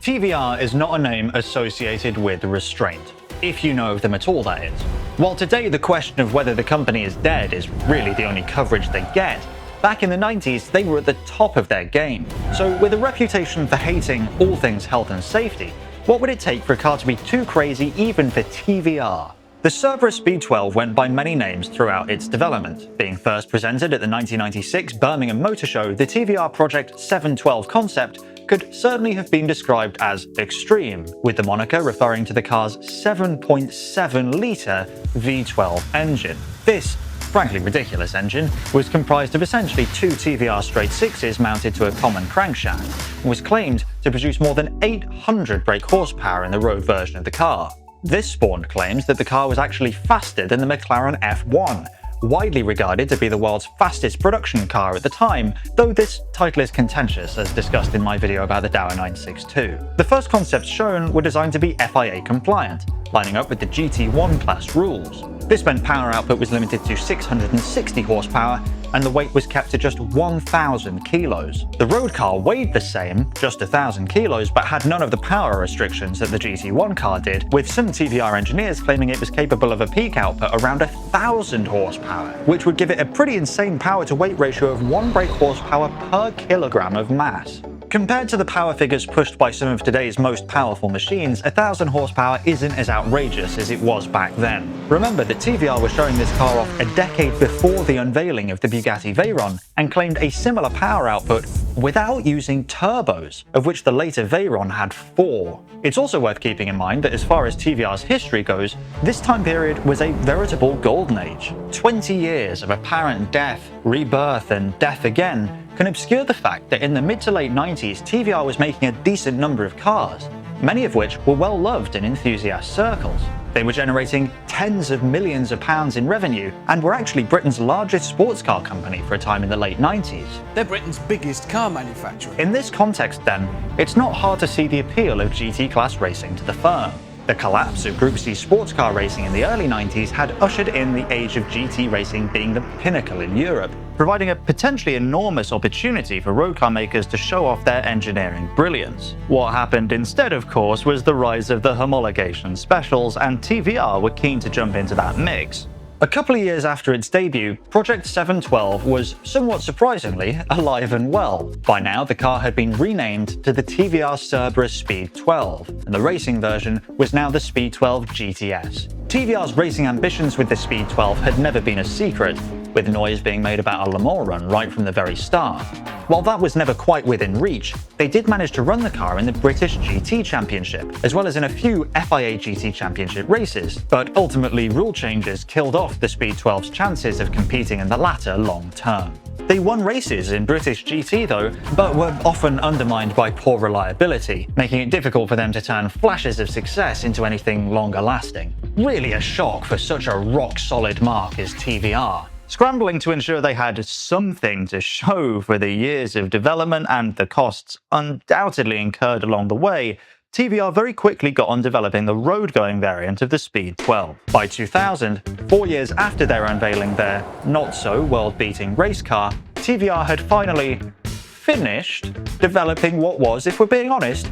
TVR is not a name associated with restraint, if you know of them at all, that is. While today the question of whether the company is dead is really the only coverage they get, back in the 90s they were at the top of their game. So with a reputation for hating all things health and safety, what would it take for a car to be too crazy even for TVR? The Cerberus Speed 12 went by many names throughout its development. Being first presented at the 1996 Birmingham Motor Show, the TVR Project 712 concept could certainly have been described as extreme, with the moniker referring to the car's 7.7-litre V12 engine. This frankly ridiculous engine was comprised of essentially two TVR straight sixes mounted to a common crankshaft, and was claimed to produce more than 800 brake horsepower in the road version of the car. This spawned claims that the car was actually faster than the McLaren F1, widely regarded to be the world's fastest production car at the time, though this title is contentious as discussed in my video about the Dower 962. The first concepts shown were designed to be FIA compliant, lining up with the GT1 class rules. This meant power output was limited to 660 horsepower and the weight was kept to just 1,000 kilos. The road car weighed the same, just 1,000 kilos, but had none of the power restrictions that the GT1 car did, with some TVR engineers claiming it was capable of a peak output around 1,000 horsepower, which would give it a pretty insane power-to-weight ratio of 1 brake horsepower per kilogram of mass. Compared to the power figures pushed by some of today's most powerful machines, 1,000 horsepower isn't as outrageous as it was back then. Remember that TVR was showing this car off a decade before the unveiling of the Bugatti Veyron, and claimed a similar power output without using turbos, of which the later Veyron had 4. It's also worth keeping in mind that as far as TVR's history goes, this time period was a veritable golden age. 20 years of apparent death, rebirth, and death again can obscure the fact that in the mid to late 90s, TVR was making a decent number of cars, many of which were well loved in enthusiast circles. They were generating tens of millions of pounds in revenue and were actually Britain's largest sports car company for a time in the late 90s. They're Britain's biggest car manufacturer. In this context then, it's not hard to see the appeal of GT class racing to the firm. The collapse of Group C sports car racing in the early 90s had ushered in the age of GT racing being the pinnacle in Europe, providing a potentially enormous opportunity for road car makers to show off their engineering brilliance. What happened instead, of course, was the rise of the homologation specials, and TVR were keen to jump into that mix. A couple of years after its debut, Project 712 was, somewhat surprisingly, alive and well. By now, the car had been renamed to the TVR Cerberus Speed 12, and the racing version was now the Speed 12 GTS. TVR's racing ambitions with the Speed 12 had never been a secret, with noise being made about a Le Mans run right from the very start. While that was never quite within reach, they did manage to run the car in the British GT Championship, as well as in a few FIA GT Championship races, but ultimately rule changes killed off the Speed 12's chances of competing in the latter long term. They won races in British GT though, but were often undermined by poor reliability, making it difficult for them to turn flashes of success into anything longer lasting. Really a shock for such a rock-solid mark as TVR. Scrambling to ensure they had something to show for the years of development and the costs undoubtedly incurred along the way, TVR very quickly got on developing the road-going variant of the Speed 12. By 2000, 4 years after their unveiling their not-so-world-beating race car, TVR had finally finished developing what was, if we're being honest,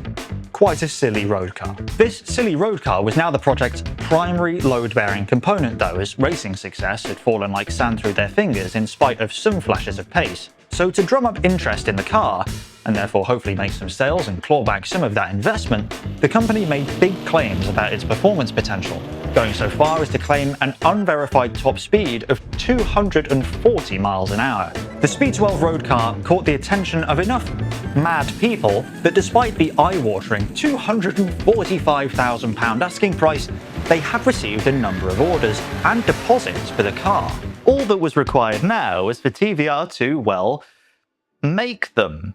quite a silly road car. This silly road car was now the project's primary load-bearing component though, as racing success had fallen like sand through their fingers in spite of some flashes of pace. So to drum up interest in the car, and therefore hopefully make some sales and claw back some of that investment, the company made big claims about its performance potential, going so far as to claim an unverified top speed of 240 miles an hour. The Speed 12 road car caught the attention of enough mad people that despite the eye-watering £245,000 asking price, they have received a number of orders and deposits for the car. All that was required now was for TVR to, well, make them.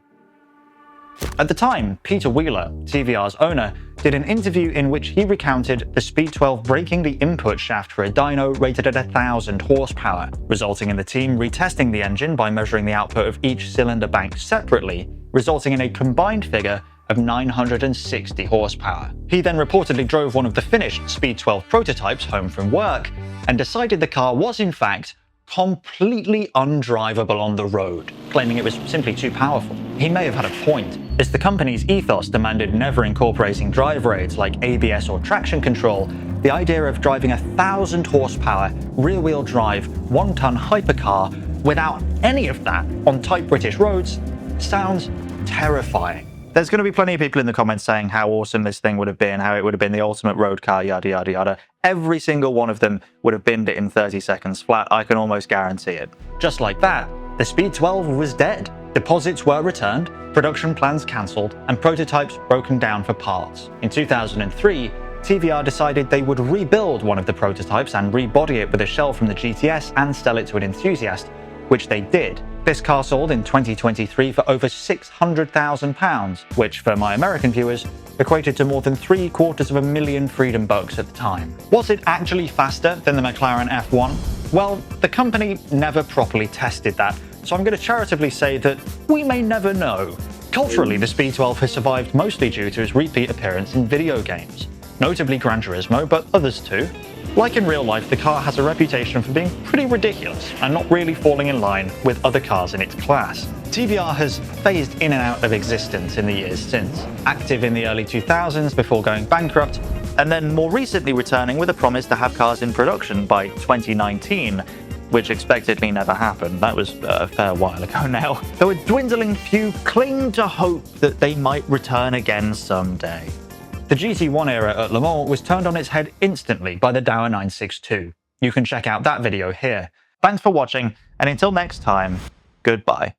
At the time, Peter Wheeler, TVR's owner, did an interview in which he recounted the Speed 12 breaking the input shaft for a dyno rated at 1,000 horsepower, resulting in the team retesting the engine by measuring the output of each cylinder bank separately, resulting in a combined figure of 960 horsepower. He then reportedly drove one of the finished Speed 12 prototypes home from work and decided the car was in fact completely undrivable on the road, claiming it was simply too powerful. He may have had a point. As the company's ethos demanded never incorporating drive aids like ABS or traction control, the idea of driving a 1,000 horsepower, rear-wheel drive, 1-ton hypercar without any of that on tight British roads sounds terrifying. There's going to be plenty of people in the comments saying how awesome this thing would have been, how it would have been the ultimate road car, yada yada yada. Every single one of them would have binned it in 30 seconds flat, I can almost guarantee it. Just like that, the Speed 12 was dead. Deposits were returned, production plans cancelled, and prototypes broken down for parts. In 2003, TVR decided they would rebuild one of the prototypes and rebody it with a shell from the GTS and sell it to an enthusiast, which they did. This car sold in 2023 for over £600,000, which for my American viewers equated to more than $750,000 freedom bucks at the time. Was it actually faster than the McLaren F1? Well, the company never properly tested that, so I'm going to charitably say that we may never know. Culturally, the Speed 12 has survived mostly due to its repeat appearance in video games, notably Gran Turismo, but others too. Like in real life, the car has a reputation for being pretty ridiculous and not really falling in line with other cars in its class. TVR has phased in and out of existence in the years since, active in the early 2000s before going bankrupt, and then more recently returning with a promise to have cars in production by 2019, which expectedly never happened. That was a fair while ago now. Though a dwindling few cling to hope that they might return again someday. The GT1 era at Le Mans was turned on its head instantly by the Dower 962. You can check out that video here. Thanks for watching, and until next time, goodbye.